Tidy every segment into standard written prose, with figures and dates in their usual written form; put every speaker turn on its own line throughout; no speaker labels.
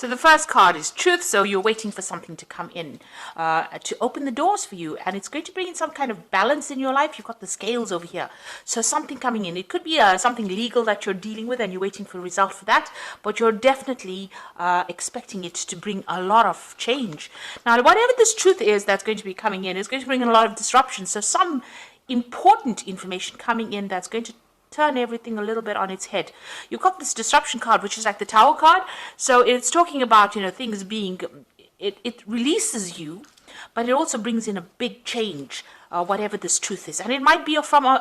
So the first card is truth. So you're waiting for something to come in, to open the doors for you. And it's going to bring in some kind of balance in your life. You've got the scales over here. So something coming in. It could be something legal that you're dealing with and you're waiting for a result for that. But you're definitely expecting it to bring a lot of change. Now, whatever this truth is that's going to be coming in is going to bring in a lot of disruption. So some important information coming in that's going to turn everything a little bit on its head. You've got this disruption card, which is like the Tower card. So it's talking about, things being, it releases you, but it also brings in a big change, whatever this truth is. And it might be from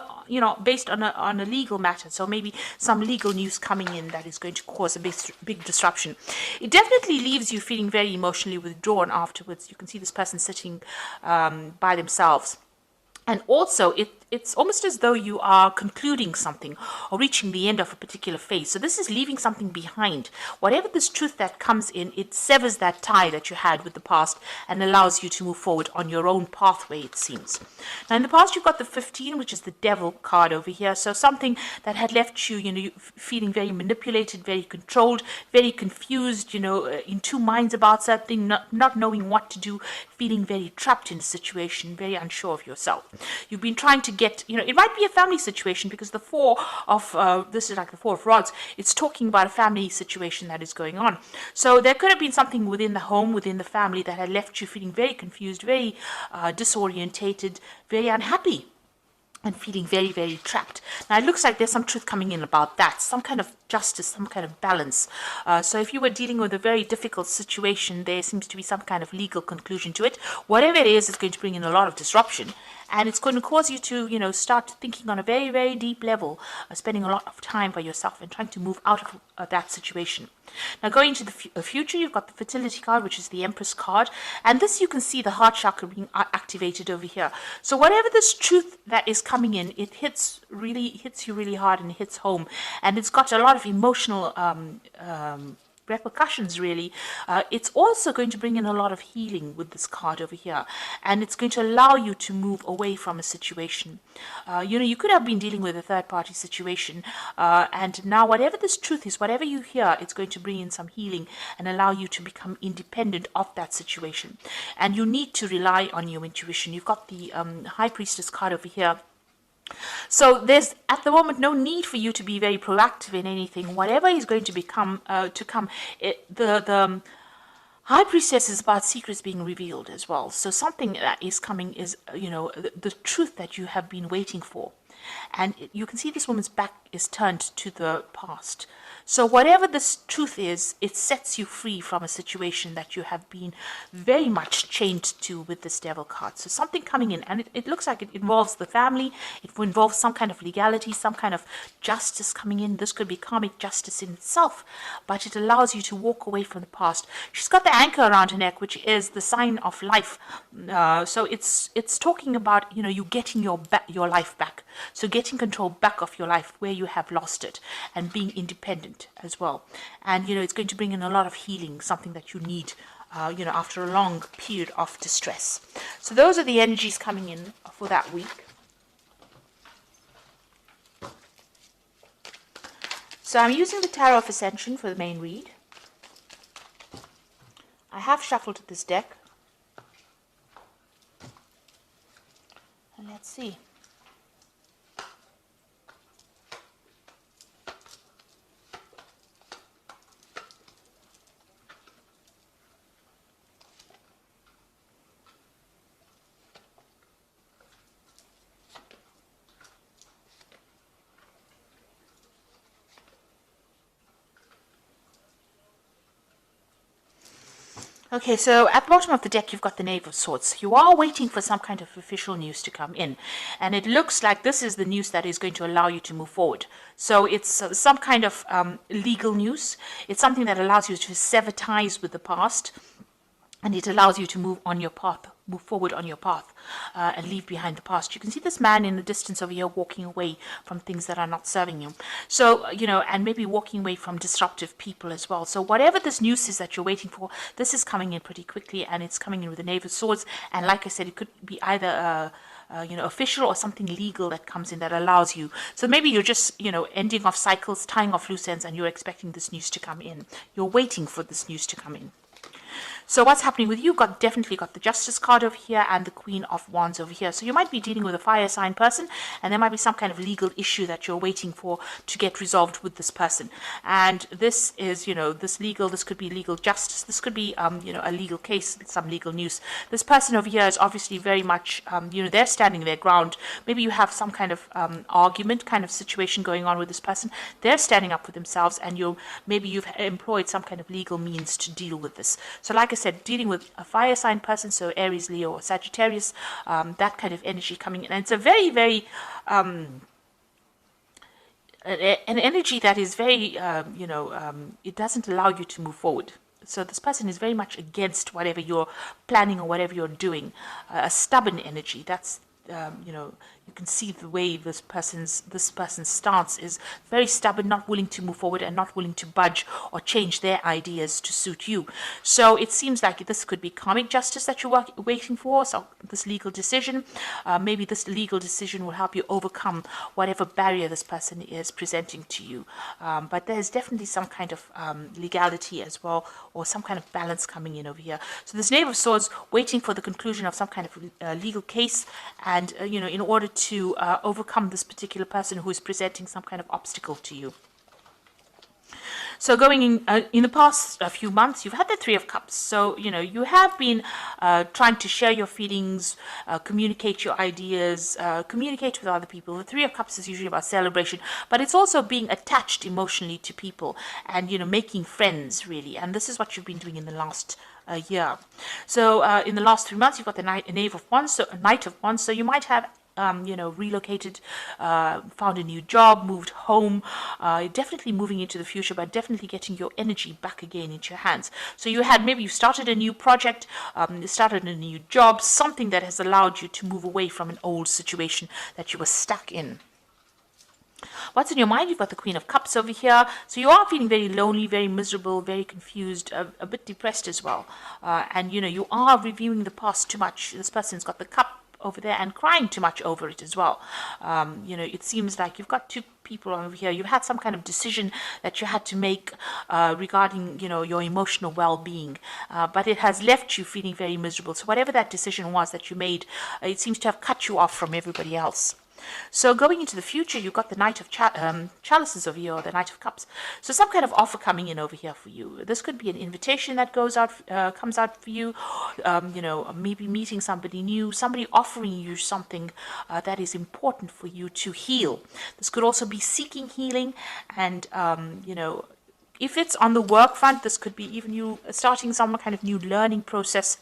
based on a legal matter. So maybe some legal news coming in that is going to cause a big disruption. It definitely leaves you feeling very emotionally withdrawn afterwards. You can see this person sitting by themselves. And also, it's almost as though you are concluding something or reaching the end of a particular phase. So this is leaving something behind. Whatever this truth that comes in, it severs that tie that you had with the past and allows you to move forward on your own pathway, it seems. Now, in the past, you've got the 15, which is the Devil card over here. So something that had left you, feeling very manipulated, very controlled, very confused, in two minds about something, not knowing what to do, feeling very trapped in a situation, very unsure of yourself. You've been trying to get, it might be a family situation because the this is like the Four of Rods. It's talking about a family situation that is going on. So there could have been something within the home, within the family that had left you feeling very confused, very disorientated, very unhappy, and feeling very, very trapped. Now, it looks like there's some truth coming in about that, some kind of justice, some kind of balance. So if you were dealing with a very difficult situation, there seems to be some kind of legal conclusion to it. Whatever it is, it's going to bring in a lot of disruption. And it's going to cause you to, start thinking on a very, very deep level, spending a lot of time by yourself and trying to move out of that situation. Now, going into the future, you've got the Fertility card, which is the Empress card. And this, you can see the heart chakra being activated over here. So whatever this truth that is coming in, it hits you really hard and it hits home. And it's got a lot of emotional repercussions, really. It's also going to bring in a lot of healing with this card over here, and it's going to allow you to move away from a situation. You could have been dealing with a third-party situation, and now whatever this truth is, whatever you hear, it's going to bring in some healing and allow you to become independent of that situation. And you need to rely on your intuition. You've got the High Priestess card over here. So there's at the moment no need for you to be very proactive in anything. Whatever is going to become the High Priestess is about secrets being revealed as well. So something that is coming is the truth that you have been waiting for, and you can see this woman's back is turned to the past. So whatever this truth is, it sets you free from a situation that you have been very much chained to with this Devil card. So something coming in, and it looks like it involves the family, it involves some kind of legality, some kind of justice coming in. This could be karmic justice in itself, but it allows you to walk away from the past. She's got the anchor around her neck, which is the sign of life. So it's talking about, you getting your life back. So getting control back of your life where you have lost it, and being independent as well. And it's going to bring in a lot of healing, something that you need after a long period of distress. So those are the energies coming in for that week. So I'm using the Tarot of Ascension for the main read. I have shuffled this deck, and let's see. Okay, so at the bottom of the deck, you've got the Knave of Swords. You are waiting for some kind of official news to come in. And it looks like this is the news that is going to allow you to move forward. So it's some kind of legal news. It's something that allows you to sever ties with the past. And it allows you to move forward on your path, and leave behind the past. You can see this man in the distance over here walking away from things that are not serving you. So, and maybe walking away from disruptive people as well. So whatever this news is that you're waiting for, this is coming in pretty quickly, and it's coming in with the Knave of Swords. And like I said, it could be either official or something legal that comes in that allows you. So maybe you're just, ending off cycles, tying off loose ends, and you're expecting this news to come in. You're waiting for this news to come in. So what's happening with you? Definitely got the Justice card over here and the Queen of Wands over here. So you might be dealing with a fire sign person, and there might be some kind of legal issue that you're waiting for to get resolved with this person. And this is, this could be legal justice. This could be, a legal case, some legal news. This person over here is obviously very much, they're standing their ground. Maybe you have some kind of argument, kind of situation going on with this person. They're standing up for themselves, and maybe you've employed some kind of legal means to deal with this. So like I said, dealing with a fire sign person, so Aries, Leo, or Sagittarius, that kind of energy coming in. And it's a very, very, an energy that is very, it doesn't allow you to move forward. So this person is very much against whatever you're planning or whatever you're doing. A stubborn energy. That's, you can see the way this person's stance is very stubborn, not willing to move forward and not willing to budge or change their ideas to suit you. So it seems like this could be karmic justice that you're waiting for, so this legal decision. Maybe this legal decision will help you overcome whatever barrier this person is presenting to you. But there's definitely some kind of legality as well, or some kind of balance coming in over here. So this Knave of Swords waiting for the conclusion of some kind of legal case, and in order to overcome this particular person who is presenting some kind of obstacle to you. So going in the past few months, you've had the Three of Cups. So, you have been trying to share your feelings, communicate your ideas, communicate with other people. The Three of Cups is usually about celebration, but it's also being attached emotionally to people and, making friends, really. And this is what you've been doing in the last year. So in the last 3 months, you've got the Knave of Wands, so a Knight of Wands. So you might have relocated, found a new job, moved home, definitely moving into the future, but definitely getting your energy back again into your hands. So maybe you started a new project, started a new job, something that has allowed you to move away from an old situation that you were stuck in. What's in your mind? You've got the Queen of Cups over here. So you are feeling very lonely, very miserable, very confused, a bit depressed as well. And, you are reviewing the past too much. This person's got the cup over there and crying too much over it as well. It seems like you've got two people over here. You've had some kind of decision that you had to make regarding, your emotional well-being, but it has left you feeling very miserable. So whatever that decision was that you made, it seems to have cut you off from everybody else. So going into the future, you've got the Knight of Chalices over here, or the Knight of Cups. So some kind of offer coming in over here for you. This could be an invitation that comes out for you. Maybe meeting somebody new, somebody offering you something that is important for you to heal. This could also be seeking healing, and if it's on the work front, this could be even you starting some kind of new learning process,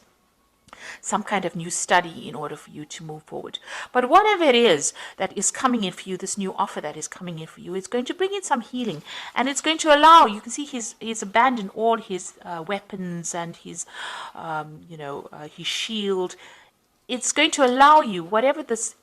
some kind of new study in order for you to move forward. But whatever it is that is coming in for you, this new offer that is coming in for you, it's going to bring in some healing, and it's going to allow, you can see he's abandoned all his weapons and his shield. It's going to allow you, whatever this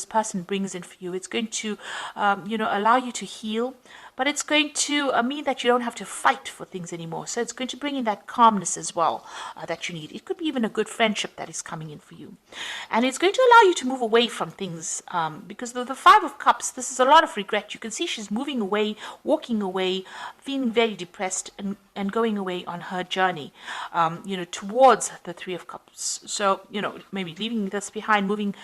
person brings in for you, it's going to allow you to heal, but it's going to mean that you don't have to fight for things anymore. So it's going to bring in that calmness as well that you need. It could be even a good friendship that is coming in for you. And it's going to allow you to move away from things because the Five of Cups, this is a lot of regret. You can see she's moving away, walking away, feeling very depressed, and going away on her journey, towards the Three of Cups. So, maybe leaving this behind, moving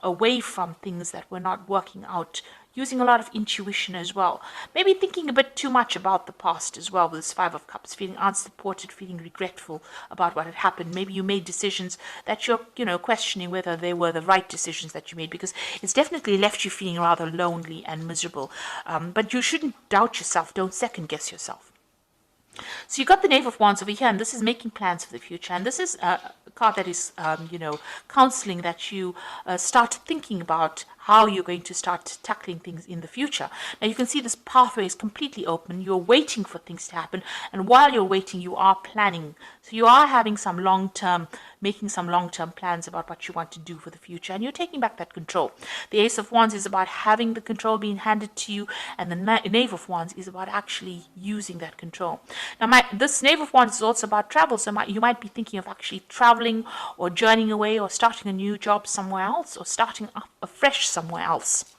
away from things that were not working out, using a lot of intuition as well. Maybe thinking a bit too much about the past as well with this Five of Cups, feeling unsupported, feeling regretful about what had happened. Maybe you made decisions that you're, questioning whether they were the right decisions that you made, because it's definitely left you feeling rather lonely and miserable. But you shouldn't doubt yourself. Don't second guess yourself. So you got the Knave of Wands over here, and this is making plans for the future. And this is a card that is, counseling that you start thinking about how you're going to start tackling things in the future. Now you can see this pathway is completely open. You're waiting for things to happen, and while you're waiting, you are planning. So you are having some making some long-term plans about what you want to do for the future, and you're taking back that control. The Ace of Wands is about having the control being handed to you, and the Knave of Wands is about actually using that control. Now, this Knave of Wands is also about travel, so you might be thinking of actually traveling or journeying away or starting a new job somewhere else or starting up afresh somewhere else.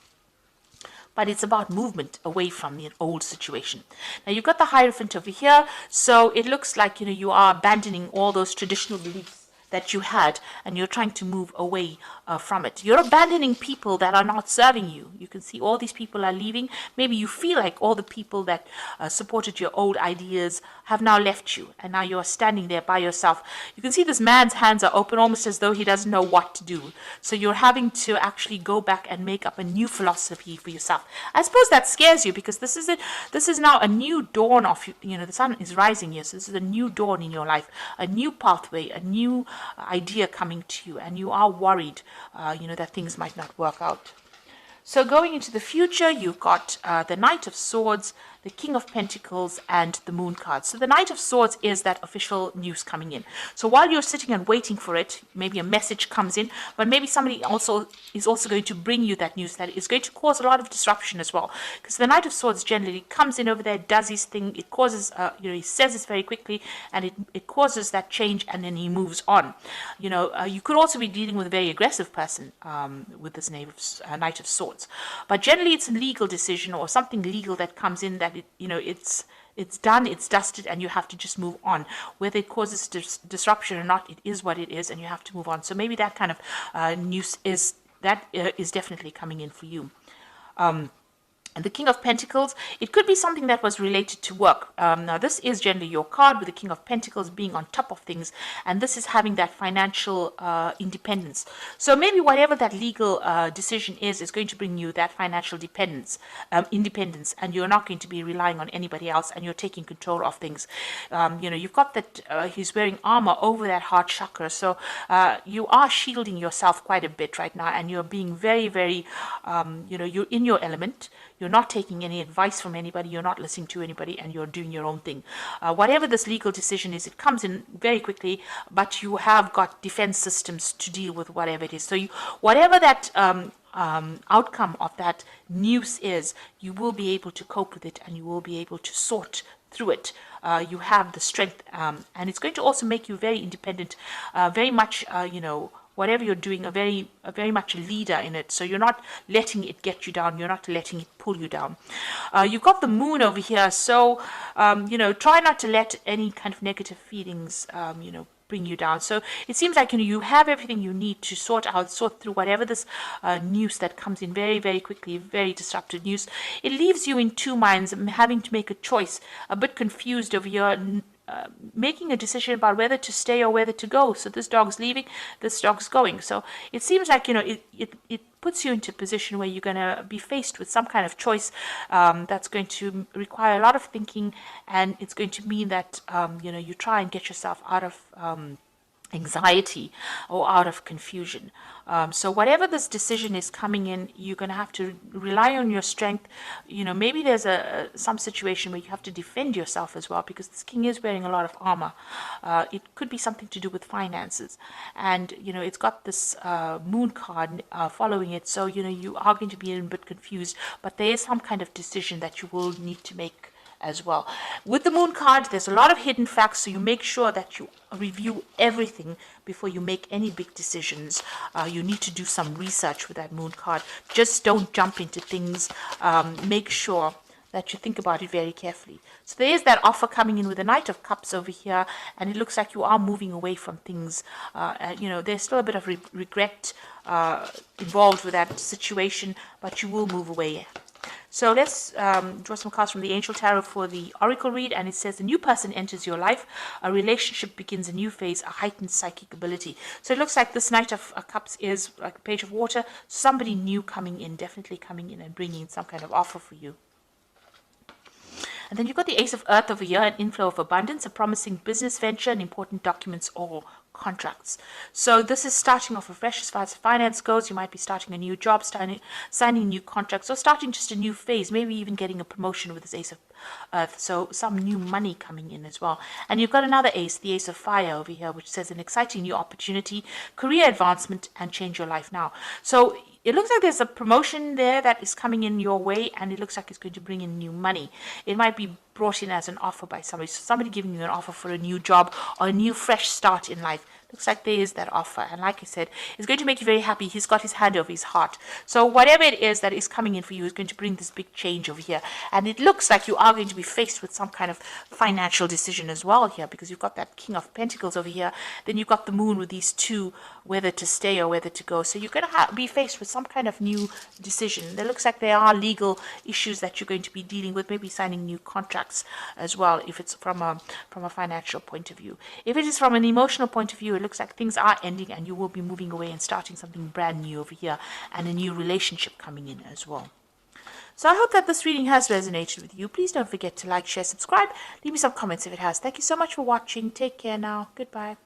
But it's about movement away from the old situation. Now you've got the Hierophant over here, so it looks like you are abandoning all those traditional beliefs that you had, and you're trying to move away from it. You're abandoning people that are not serving you. You can see all these people are leaving. Maybe you feel like all the people that supported your old ideas have now left you, and now you're standing there by yourself. You can see this man's hands are open, almost as though he doesn't know what to do. So you're having to actually go back and make up a new philosophy for yourself. I suppose that scares you, because this is now a new dawn of, the sun is rising here, so this is a new dawn in your life, a new pathway, a new idea coming to you, and you are worried, that things might not work out. So going into the future, you've got the Knight of Swords, the King of Pentacles, and the Moon card. So the Knight of Swords is that official news coming in. So while you're sitting and waiting for it, maybe a message comes in, but maybe somebody is also going to bring you that news that is going to cause a lot of disruption as well. Because the Knight of Swords generally comes in over there, does his thing, it causes, he says this very quickly, and it causes that change, and then he moves on. You could also be dealing with a very aggressive person with this Knight of Swords. But generally it's a legal decision or something legal that comes in that it's done, it's dusted, and you have to just move on. Whether it causes disruption or not, it is what it is, and you have to move on. So maybe that kind of news is definitely coming in for you. And the King of Pentacles, it could be something that was related to work. Now, this is generally your card, with the King of Pentacles being on top of things, and this is having that financial independence. So maybe whatever that legal decision is going to bring you that financial independence, and you're not going to be relying on anybody else, and you're taking control of things. You've got that he's wearing armor over that heart chakra, so you are shielding yourself quite a bit right now, and you're being very, very, you're in your element. You're not taking any advice from anybody, you're not listening to anybody, and you're doing your own thing. Whatever this legal decision is, it comes in very quickly, but you have got defense systems to deal with whatever it is. So whatever that outcome of that news is, you will be able to cope with it, and you will be able to sort through it. You have the strength, and it's going to also make you very independent, very much, whatever you're doing, very much a leader in it. So you're not letting it get you down. You're not letting it pull you down. You've got the Moon over here. So, try not to let any kind of negative feelings, bring you down. So it seems like, you have everything you need to sort through whatever this news that comes in very, very quickly, very disruptive news. It leaves you in two minds, having to make a choice, a bit confused over your making a decision about whether to stay or whether to go. So this dog's leaving, this dog's going. So it seems like, it puts you into a position where you're going to be faced with some kind of choice that's going to require a lot of thinking, and it's going to mean that, you try and get yourself out of anxiety or out of confusion. So whatever this decision is coming in, you're going to have to rely on your strength. Maybe there's some situation where you have to defend yourself as well, because this king is wearing a lot of armor. It could be something to do with finances, and it's got this Moon card following it. So you are going to be a bit confused, but there is some kind of decision that you will need to make as well. With the Moon card, there's a lot of hidden facts, so you make sure that you review everything before you make any big decisions. You need to do some research with that Moon card. Just don't jump into things. Make sure that you think about it very carefully. So there is that offer coming in with the Knight of Cups over here, and it looks like you are moving away from things. There's still a bit of regret involved with that situation, but you will move away. So let's draw some cards from the Angel Tarot for the Oracle read, and it says, a new person enters your life, a relationship begins a new phase, a heightened psychic ability. So it looks like this Knight of Cups is like a page of water, somebody new coming in, definitely coming in and bringing some kind of offer for you. And then you've got the Ace of Earth over here, an inflow of abundance, a promising business venture, and important documents or contracts. So this is starting off afresh as far as finance goes. You might be starting a new job, signing new contracts, or starting just a new phase, maybe even getting a promotion with this Ace of Earth. So some new money coming in as well. And you've got another ace, the Ace of Fire over here, which says an exciting new opportunity, career advancement, and change your life now. So it looks like there's a promotion there that is coming in your way, and it looks like it's going to bring in new money. It might be brought in as an offer by somebody. So somebody giving you an offer for a new job or a new fresh start in life. Looks like there is that offer. And like I said, it's going to make you very happy. He's got his hand over his heart. So whatever it is that is coming in for you is going to bring this big change over here. And it looks like you are going to be faced with some kind of financial decision as well here, because you've got that King of Pentacles over here. Then you've got the Moon with these two, whether to stay or whether to go. So you're going to be faced with some kind of new decision. There looks like there are legal issues that you're going to be dealing with, maybe signing new contracts as well, if it's from a financial point of view. If it is from an emotional point of view, it looks like things are ending and you will be moving away and starting something brand new over here, and a new relationship coming in as well. So I hope that this reading has resonated with you. Please don't forget to like, share, subscribe. Leave me some comments if it has. Thank you so much for watching. Take care now. Goodbye.